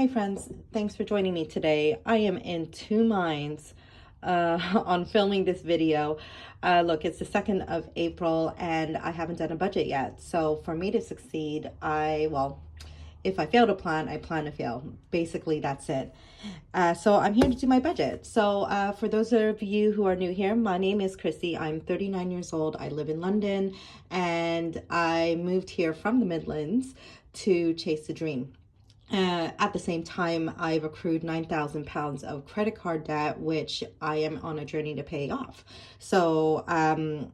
Hey friends, thanks for joining me today. I am in two minds on filming this video. Look, it's the 2nd of April and I haven't done a budget yet. So for me to succeed, if I fail to plan, I plan to fail. Basically, that's it. So I'm here to do my budget. So for those of you who are new here, my name is Chrissy. I'm 39 years old. I live in London and I moved here from the Midlands to chase the dream. At the same time, I've accrued £9,000 of credit card debt, which I am on a journey to pay off. So, I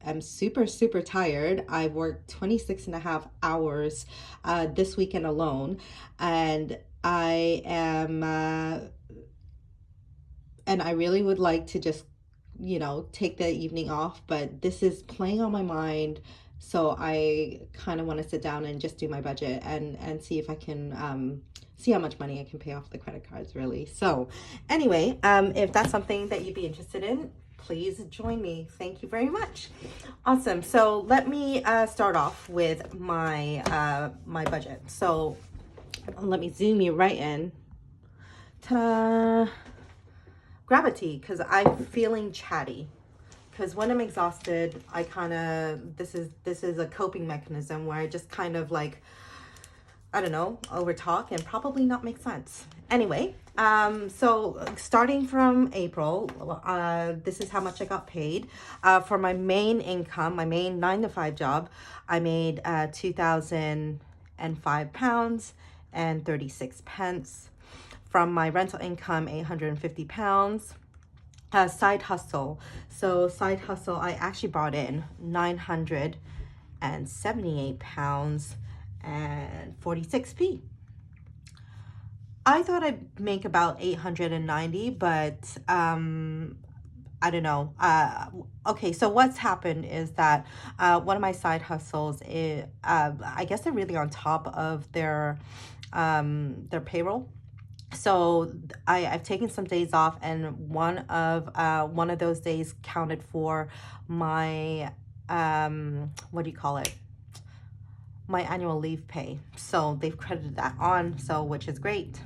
am super, super tired. I've worked 26 and a half hours this weekend alone, and and I really would like to just, take the evening off, but this is playing on my mind. So I kind of want to sit down and just do my budget and see if I can see how much money I can pay off the credit cards, really. So anyway, if that's something that you'd be interested in, please join me. Thank you very much. Awesome. So let me start off with my budget. So let me zoom you right in. Ta-da! Grab a tea because I'm feeling chatty. Because when I'm exhausted, I kind of, this is a coping mechanism where I just kind of like, I don't know, over talk and probably not make sense. Anyway, so starting from April, this is how much I got paid. For my main income, my main 9 to 5 job, I made £2,005 and 36 pence. From my rental income, £850. Side hustle. So side hustle, I actually brought in £978 and 46p. I thought I'd make about 890, but I don't know. Okay, so what's happened is that one of my side hustles is, I guess they're really on top of their payroll. So I've taken some days off, and one of those days counted for my what do you call it? My annual leave pay. So they've credited that on, so which is great.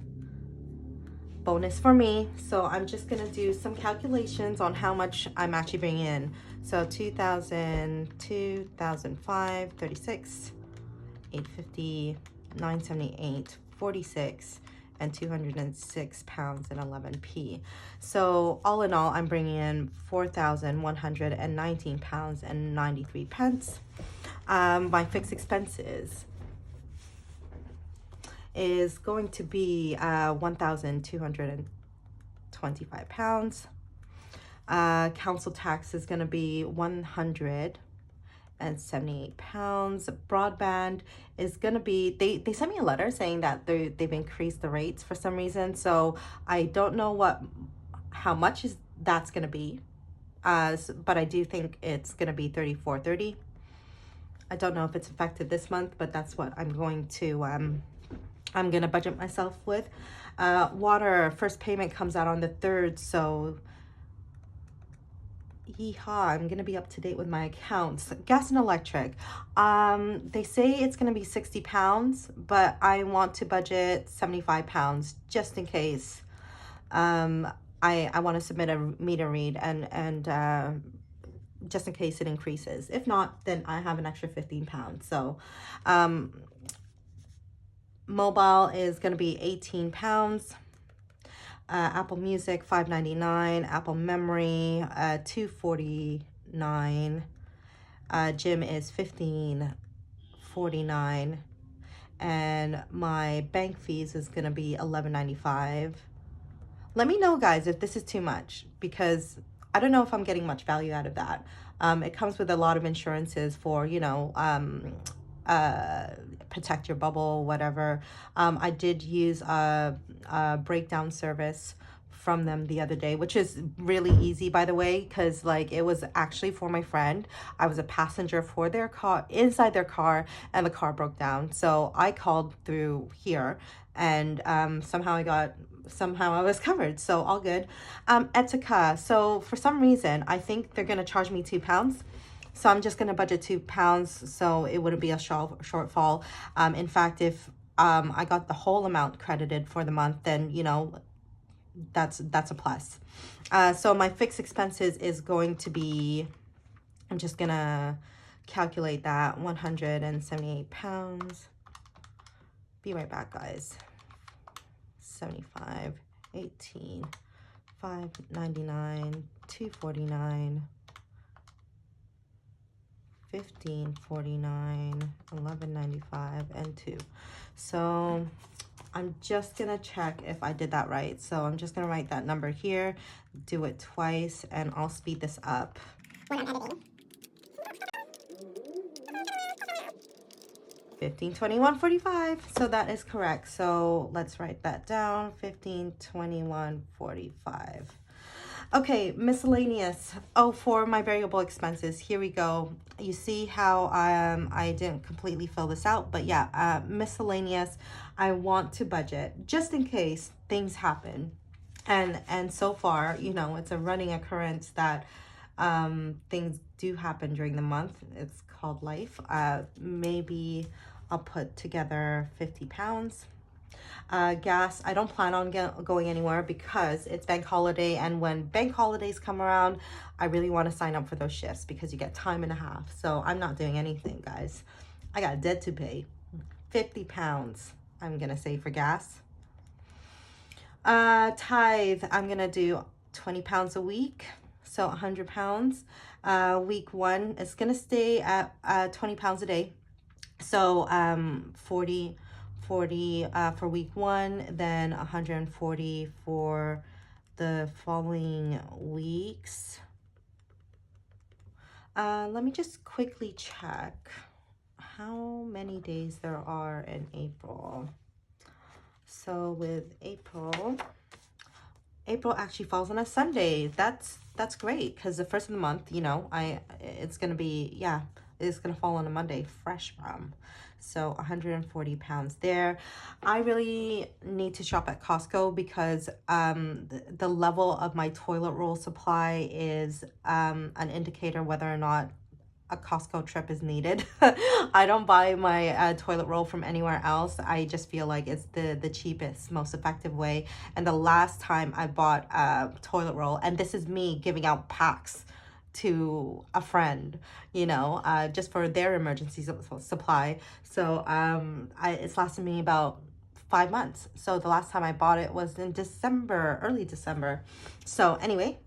Bonus for me. So I'm just gonna do some calculations on how much I'm actually bringing in. So 2,000, 2,005, 36, 850, 978, 46. And £206 and 11p. So all in all, I'm bringing in £4,119 and 93 pence. My fixed expenses is going to be £1,225. Council tax is going to be £178. Broadband is gonna be, they sent me a letter saying that they've increased the rates for some reason, so I don't know how much that's gonna be, but I do think it's gonna be $34.30. I don't know if it's affected this month, but that's what I'm going to I'm gonna budget myself with. Water first payment comes out on the 3rd, so yeehaw, I'm gonna be up to date with my accounts. Gas and electric, they say it's gonna be £60, but I want to budget £75 just in case. I want to submit a meter read and just in case it increases. If not, then I have an extra £15. So mobile is gonna be £18. Apple Music $5.99, Apple Memory $2.49, gym is $15.49, and my bank fees is gonna be $11.95. Let me know, guys, if this is too much, because I don't know if I'm getting much value out of that. It comes with a lot of insurances for, protect your bubble, whatever. I did use a breakdown service from them the other day, which is really easy, by the way, because like it was actually for my friend. I was a passenger for their car, inside their car, and the car broke down. So I called through here, and somehow I was covered, so all good. Etika, so for some reason I think they're gonna charge me £2, So I'm just going to budget £2 so it wouldn't be a shortfall. In fact, if I got the whole amount credited for the month, then, you know, that's a plus. So my fixed expenses is going to be, I'm just going to calculate that, £178. Be right back, guys. 75, 18, 599, 249, 1549, 1195, and 2. So I'm just gonna check if I did that right. So I'm just gonna write that number here, do it twice, and I'll speed this up. When I'm editing. 1521.45. So that is correct. So let's write that down. 1521.45. Okay, miscellaneous. Oh, for my variable expenses, here we go. You see how I didn't completely fill this out, but yeah, miscellaneous. I want to budget just in case things happen, and so far, you know, it's a running occurrence that things do happen during the month. It's called life. Maybe I'll put together £50. Gas, I don't plan on going anywhere because it's bank holiday, and when bank holidays come around, I really want to sign up for those shifts because you get time and a half. So I'm not doing anything, guys. I got a debt to pay. £50 I'm gonna save for gas. Tithe, I'm gonna do £20 a week, so £100. Week 1 is gonna stay at £20 a day, so 40 for week 1, then 140 for the following weeks. Let me just quickly check how many days there are in April. So with April actually falls on a Sunday. That's great because the first of the month, you know, it's gonna be, yeah, it's gonna fall on a Monday, fresh from. So £140 there. I really need to shop at Costco because the level of my toilet roll supply is an indicator whether or not a Costco trip is needed. I don't buy my toilet roll from anywhere else. I just feel like it's the cheapest, most effective way. And the last time I bought a toilet roll, and this is me giving out packs to a friend, you know, just for their emergency supply. So it's lasted me about 5 months. So the last time I bought it was in December, early December. So anyway,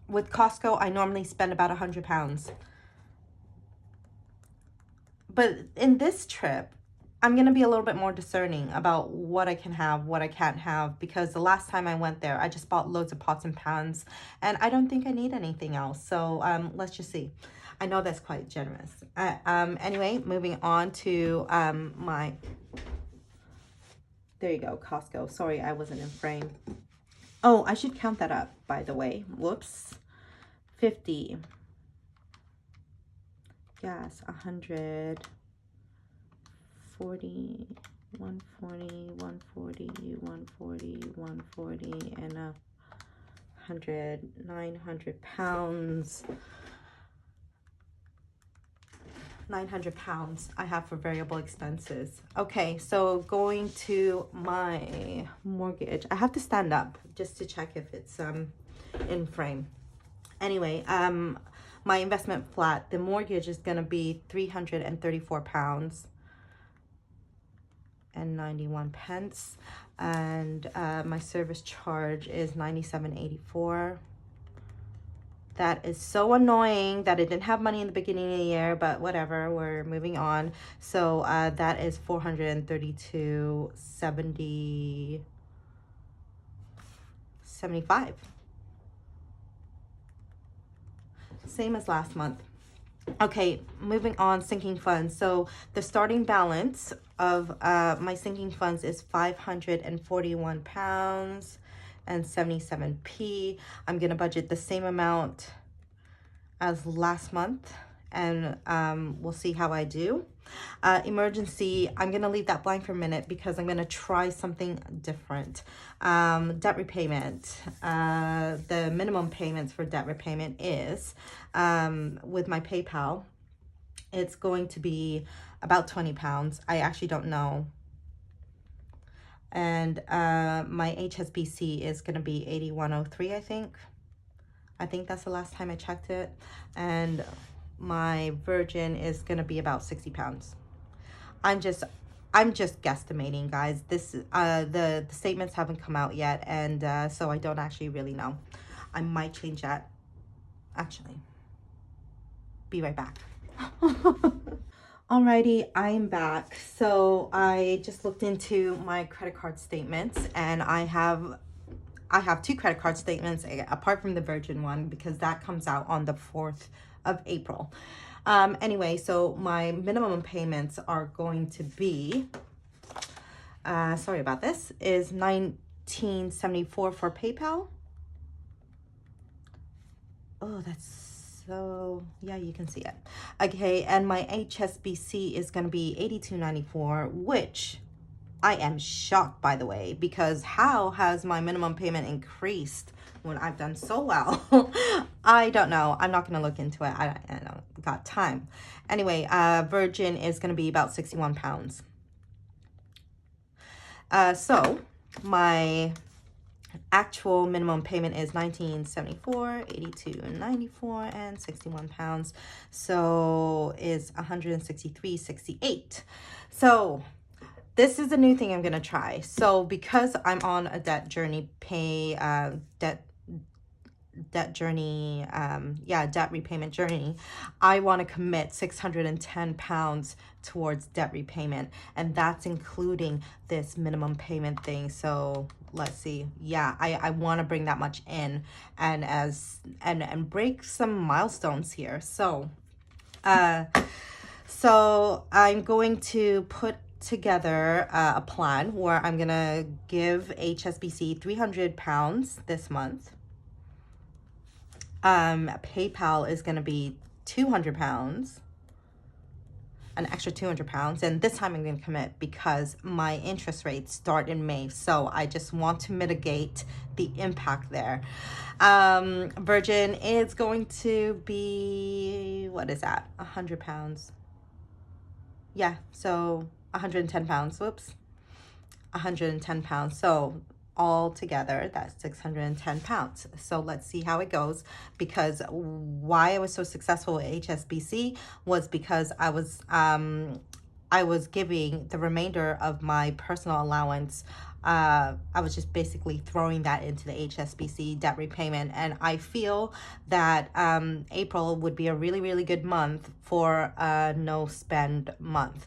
with Costco, I normally spend about £100. But in this trip, I'm going to be a little bit more discerning about what I can have, what I can't have, because the last time I went there, I just bought loads of pots and pans, and I don't think I need anything else. So let's just see. I know that's quite generous. Anyway, moving on to there you go, Costco. Sorry, I wasn't in frame. Oh, I should count that up, by the way. Whoops. 50. Gas, 100. 40, 140, 140, 140, 140, and 100, 900 pounds. 900 pounds I have for variable expenses. Okay, so going to my mortgage. I have to stand up just to check if it's in frame. Anyway, my investment flat, the mortgage is gonna be £334 and 91 pence, and my service charge is $97.84. That is so annoying that I didn't have money in the beginning of the year, but whatever, we're moving on. So that is $432.75. Same as last month. Okay, moving on, sinking funds. So the starting balance of my sinking funds is £541 and 77p. I'm gonna budget the same amount as last month, and we'll see how I do. Emergency, I'm going to leave that blank for a minute because I'm going to try something different. Debt repayment. The minimum payments for debt repayment is, with my PayPal, it's going to be about 20 pounds. I actually don't know. And my HSBC is going to be 8103, I think. I think that's the last time I checked it. And my Virgin is going to be about 60 pounds. I'm just guesstimating, guys. This the statements haven't come out yet, and so I don't actually really know. I might change that. Actually, be right back. Alrighty, I'm back. So I just looked into my credit card statements, and I have 2 credit card statements apart from the Virgin one because that comes out on the 4th of April. Anyway, so my minimum payments are going to be, sorry about this, is $19.74 for PayPal. Oh, that's so, yeah, you can see it. Okay, and my HSBC is going to be $82.94, which I am shocked, by the way, because how has my minimum payment increased when I've done so well? I don't know. I'm not going to look into it. I don't got time. Anyway, Virgin is going to be about 61 pounds. So my actual minimum payment is $19.74, $82.94, and 61 pounds. So is $163.68. So this is a new thing I'm going to try. So because I'm on a debt repayment journey, I want to commit 610 pounds towards debt repayment, and that's including this minimum payment thing. So let's see. Yeah, I want to bring that much in and break some milestones here. So so I'm going to put together a plan where I'm gonna give HSBC 300 pounds this month. PayPal is gonna be 200 pounds, an extra 200 pounds, and this time I'm gonna commit because my interest rates start in May, so I just want to mitigate the impact there. Virgin is going to be, what is that, 100 pounds? Yeah, so 110 pounds, whoops, 110 pounds. So all together, that's 610 pounds. So let's see how it goes, because why I was so successful with HSBC was because I was giving the remainder of my personal allowance. I was just basically throwing that into the HSBC debt repayment. And I feel that April would be a really, really good month for a no spend month.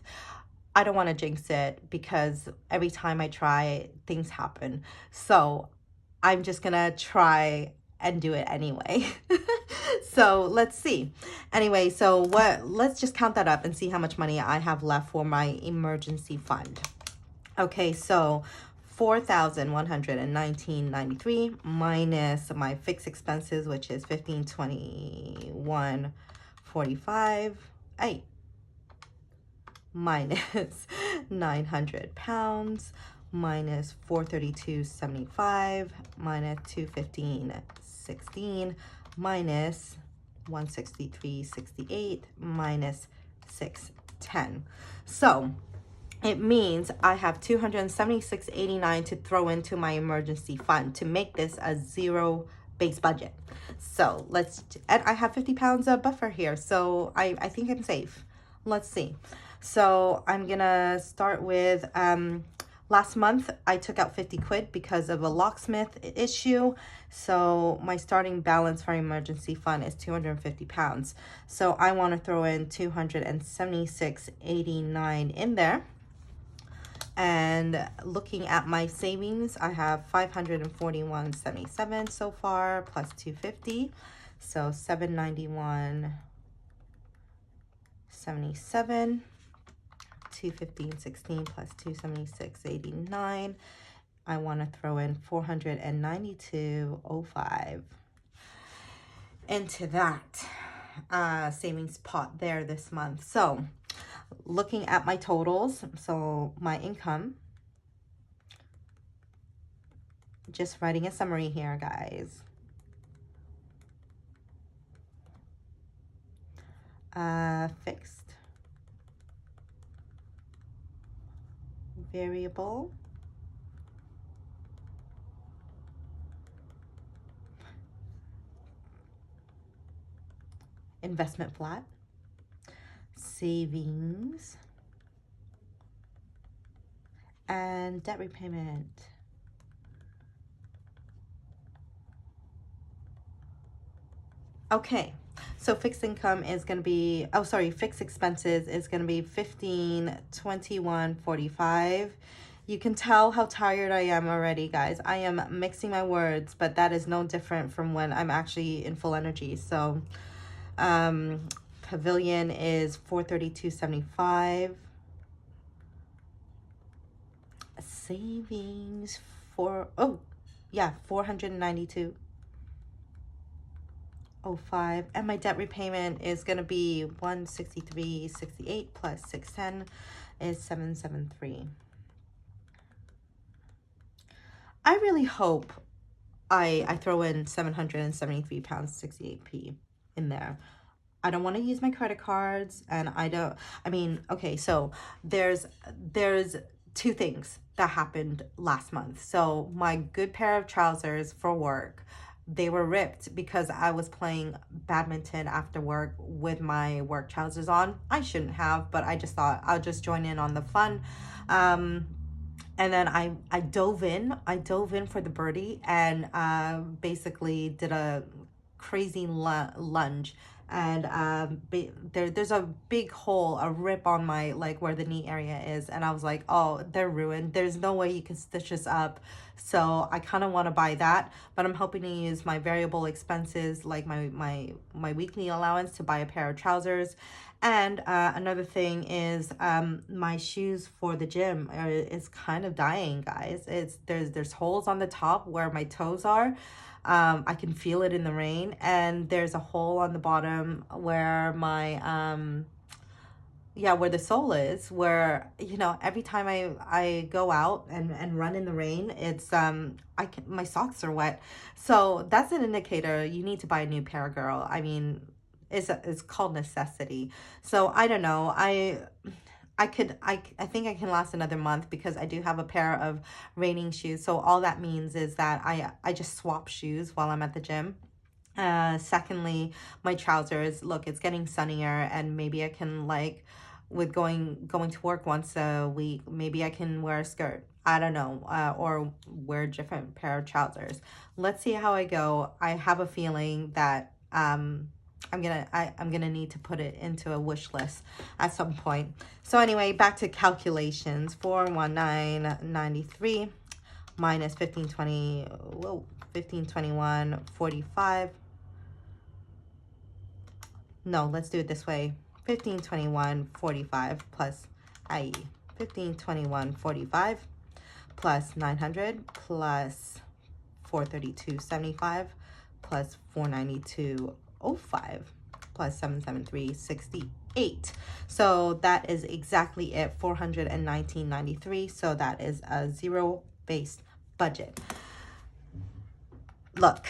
I don't want to jinx it because every time I try, things happen. So I'm just going to try and do it anyway. So let's see. Anyway, so let's just count that up and see how much money I have left for my emergency fund. Okay, so $4,119.93 minus my fixed expenses, which is $1,521.45. Hey, minus 900 pounds minus 432.75 minus 215.16 minus 163.68 minus 610. So it means I have $276.89 to throw into my emergency fund to make this a zero base budget. So and I have 50 pounds of buffer here, so I think I'm safe. Let's see. So I'm gonna start with, last month I took out 50 quid because of a locksmith issue. So my starting balance for emergency fund is 250 pounds. So I wanna throw in 276.89 in there. And looking at my savings, I have 541.77 so far, plus 250. So 791.77. 215.16 plus 276.89. I want to throw in 492.05 into that savings pot there this month. So looking at my totals, so my income, just writing a summary here, guys. Fixed, variable, investment flat, savings, and debt repayment. Okay, so fixed income is going to be, oh, sorry, fixed expenses is going to be 15, 21, 45. You can tell how tired I am already, guys. I am mixing my words, but that is no different from when I'm actually in full energy. So, pavilion is 432.75. Savings for, oh, yeah, 492.05, and my debt repayment is going to be 163.68 plus 610 is 773. I really hope I throw in 773 pounds 68p in there. I don't want to use my credit cards, and I mean, okay, so there's two things that happened last month. So my good pair of trousers for work, they were ripped because I was playing badminton after work with my work trousers on. I shouldn't have, but I just thought I'll just join in on the fun. And then I dove in for the birdie, and basically did a crazy lunge, and there's a big hole, a rip on my, like, where the knee area is, and I was like, oh, they're ruined. There's no way you can stitch this up. So I kind of want to buy that, but I'm hoping to use my variable expenses, like my weekly allowance, to buy a pair of trousers. And another thing is my shoes for the gym is kind of dying, guys. There's holes on the top where my toes are. I can feel it in the rain, and there's a hole on the bottom where my where the sole is, where, you know, every time I go out and run in the rain, it's my socks are wet. So that's an indicator you need to buy a new pair, girl. I mean, it's called necessity. So I don't know. I think I can last another month because I do have a pair of raining shoes. So all that means is that I just swap shoes while I'm at the gym. Secondly, my trousers, look, it's getting sunnier, and maybe I can, like, with going to work once a week, maybe I can wear a skirt. I don't know, or wear a different pair of trousers. Let's see how I go. I have a feeling that I'm gonna need to put it into a wish list at some point. So anyway, back to calculations. 419.93 minus 1520. Whoa, 1521.45. No, let's do it this way. 1521.45 plus, i.e., 1521.45 plus 900 plus 432.75 plus 492.05 plus 773.68. So that is exactly it, 419.93. So that is a zero-based budget. Look,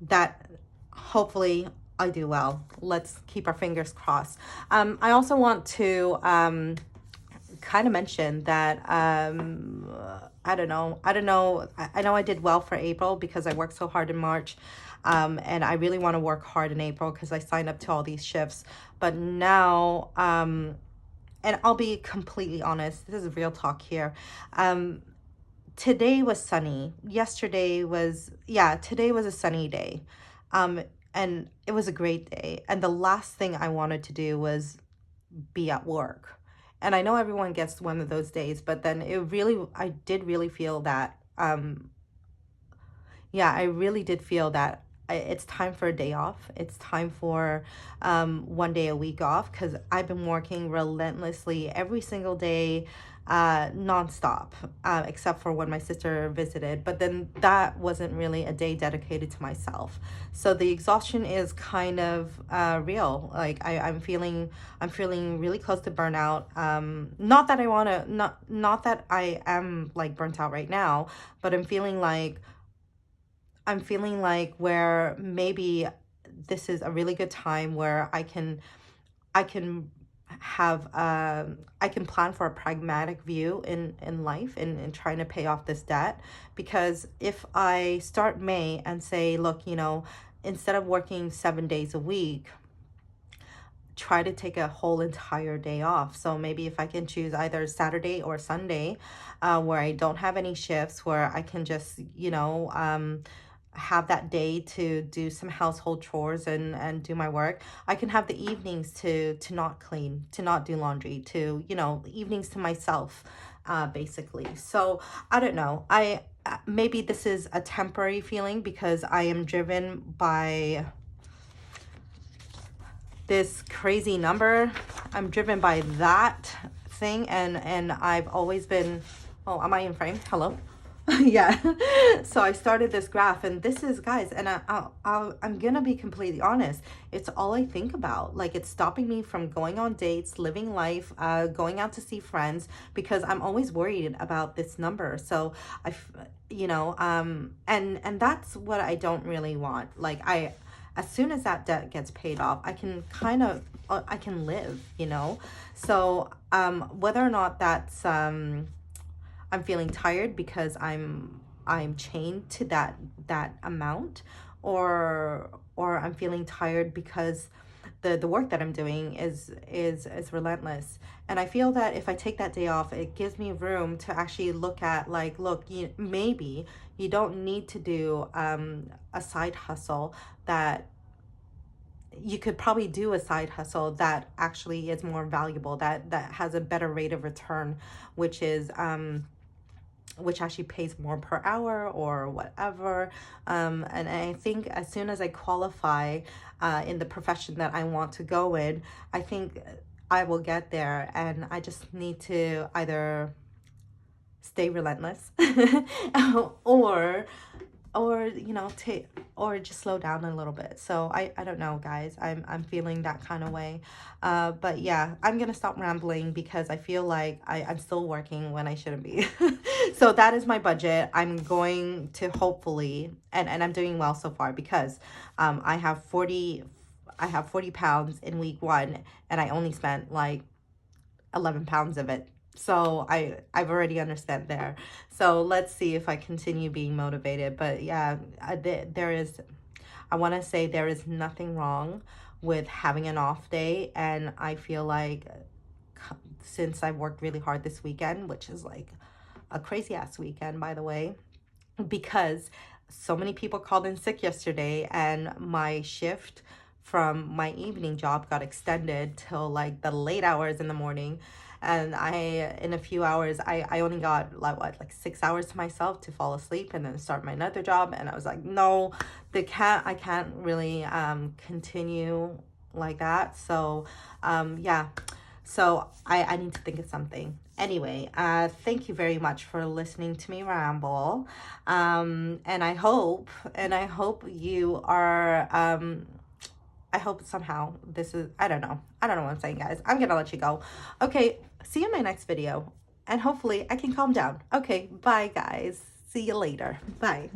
that hopefully I do well. Let's keep our fingers crossed. I also want to kind of mention that I know I did well for April because I worked so hard in March, and I really want to work hard in April because I signed up to all these shifts. But now, and I'll be completely honest, this is real talk here. Today was sunny. Today was a sunny day. And it was a great day. And the last thing I wanted to do was be at work. And I know everyone gets one of those days, but then I did really feel that, I really did feel that it's time for a day off. It's time for 1 day a week off, because I've been working relentlessly every single day, nonstop, except for when my sister visited. But then that wasn't really a day dedicated to myself. So the exhaustion is kind of real. Like I'm feeling really close to burnout. Not that I want to, not that I am like burnt out right now, but I'm feeling like where maybe this is a really good time where I can have I can plan for a pragmatic view in life, and trying to pay off this debt. Because if I start May and say, look, instead of working 7 days a week, try to take a whole entire day off. So maybe if I can choose either Saturday or Sunday, where I don't have any shifts, where I can just, have that day to do some household chores and do my work. I can have the evenings to not clean, to not do laundry, to, evenings to myself, basically. So I don't know. Maybe this is a temporary feeling because I am driven by this crazy number. I'm driven by that thing, and I've always been. Oh, am I in frame? Hello. Yeah. So I started this graph, and this is, guys, and I'm gonna be completely honest. It's all I think about. Like, it's stopping me from going on dates, living life, going out to see friends, because I'm always worried about this number. So and that's what I don't really want. Like, as soon as that debt gets paid off, I can I can live, So whether or not that's I'm feeling tired because I'm chained to that amount, or I'm feeling tired because the work that I'm doing is relentless. And I feel that if I take that day off, it gives me room to actually look at, like, look, maybe you don't need to do a side hustle. That you could probably do a side hustle that actually is more valuable, that has a better rate of return, which is which actually pays more per hour or whatever. And I think as soon as I qualify in the profession that I want to go in, I think I will get there. And I just need to either stay relentless or take, or just slow down a little bit. So I don't know, guys. I'm feeling that kind of way. But yeah, I'm gonna stop rambling because I feel like I'm still working when I shouldn't be. So that is my budget. I'm going to hopefully, and I'm doing well so far, because I have 40 pounds in week 1, and I only spent like 11 pounds of it. So I've already understand there. So let's see if I continue being motivated. But yeah, I want to say there is nothing wrong with having an off day. And I feel like since I worked really hard this weekend, which is like a crazy ass weekend, by the way, because so many people called in sick yesterday, and my shift from my evening job got extended till like the late hours in the morning. And in a few hours, I only got like 6 hours to myself to fall asleep and then start my another job. And I was like, no, I can't really continue like that. So yeah, so I need to think of something. Anyway, thank you very much for listening to me ramble. And I hope you are I hope somehow this is, I don't know what I'm saying, guys. I'm gonna let you go. Okay, see you in my next video, and hopefully I can calm down. Okay, bye, guys. See you later. Bye.